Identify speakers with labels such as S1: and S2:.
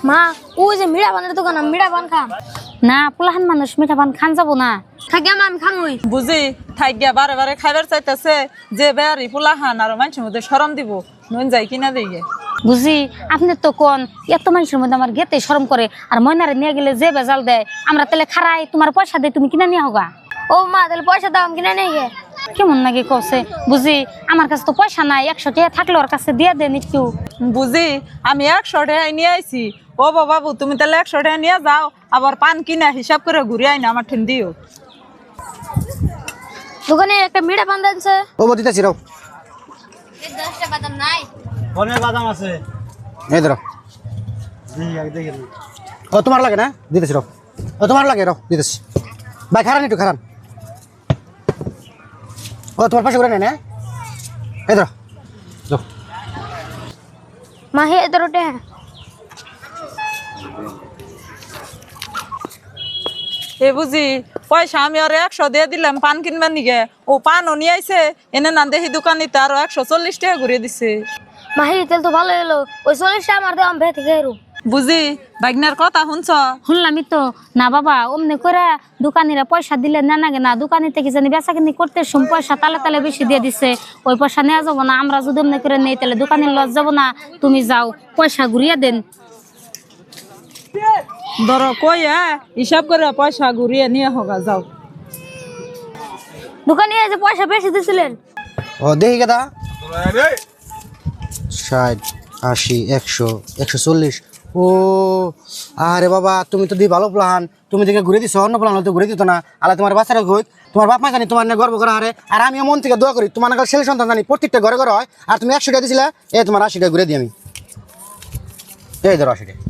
S1: মা ওই যে মিঠা পানের দোকান আমি মিঠা পান খাম
S2: না পোলাহান মানুষ মিঠা পান খান যাবো না
S1: থাকে আমি খাম ওই
S3: বুঝি থাইগিয়া বারে বারে খাইবার চাইতেছে যে বেয়ারি পোলাহান আর মানুষের মধ্যে শরম দিব নুন যাই কিনা দিকে
S2: বুঝি আপনি তো কোন এত মানুষের মধ্যে আমার গেতে শরম করে আর ময়নারে নিয়ে গেলে যে বেজাল দেয় আমরা তাহলে খারাই তোমার পয়সা দেয় তুমি কিনা নিয়ে হোগা
S1: ও মা তাহলে পয়সা দাও আমি কিনে নেই গে
S2: কেমন নাকি কছে বুঝি আমার কাছে তো পয়সা নাই 100 টাকা থাকলে ওর কাছে দিয়ে দেন একটু
S3: বুঝি আমি 100 টাকা নিয়ে আইছি ও বাবু তুমি তাহলে 100 টাকা নিয়ে যাও আবার পান কিনা হিসাব করে ঘুরে আইনা আমার ঠেন দিও
S1: দোকানে একটা মিঠা পান দিচ্ছে
S4: ও দিতেছি রাও
S1: 10টা বাদাম নাই
S5: অনেক বাদাম আছে
S4: এই ধরো ও তোমার লাগে না দিতেছি রাও ও তোমার লাগে রাও দিতেছি ভাই খারান একটু খারান ও তোমার পাশে করে নেয় না এই ধরো যাও
S1: মা হে এতটা
S3: এ বুঝি পয়সা আমি আর 100 দিয়ে দিলাম পান কিনবার নিগে ও পানও নিয়ে আইছে এনে না দেখি দোকানিতে আরো 140 টাকা ঘুরিয়ে দিছে
S1: মা হে তেল তো ভালো হলো ওই 40টা আমার দাম ভে থেকে এরু
S3: বুঝি বাইগনার কথা শুনছ
S2: শুনলামই তো না বাবা অমনি করে দোকানিরা পয়সা দিলে না নাগে না দোকানি থেকে জানি বেচা কিনি করতে সম পয়সা তালে তালে বেশি দিয়ে দিছে ওই পয়সা নেওয়া যাবো না আমরা যদি অমনি করে নেই তাহলে দোকানের লস যাবো না তুমি যাও পয়সা ঘুরিয়ে দেন
S3: ধরো কই হিসাব করে পয়সা ঘুরিয়ে নিয়ে হোগা যাও
S1: দোকানে যে পয়সা বেশি দিছিলেন
S4: ও দেখি কেদা 60 80 100 140 ও আরে বাবা তুমি তো দি ভালো প্লান তুমি দেখে ঘুরে দিছো অন্য প্লান হয়তো ঘুরে দিত না আলা তোমার বাচ্চারা কই তোমার বাপ মা জানি তোমার নিয়ে গর্ব করা হারে আর আমি মন থেকে দোয়া করি তোমার নাগাল ছেলে সন্তান জানি প্রত্যেকটা ঘরে ঘরে হয় আর তুমি 100 টাকা দিছিলা এই তোমার 80 টাকা ঘুরে দিই আমি এই ধরো 80 টাকা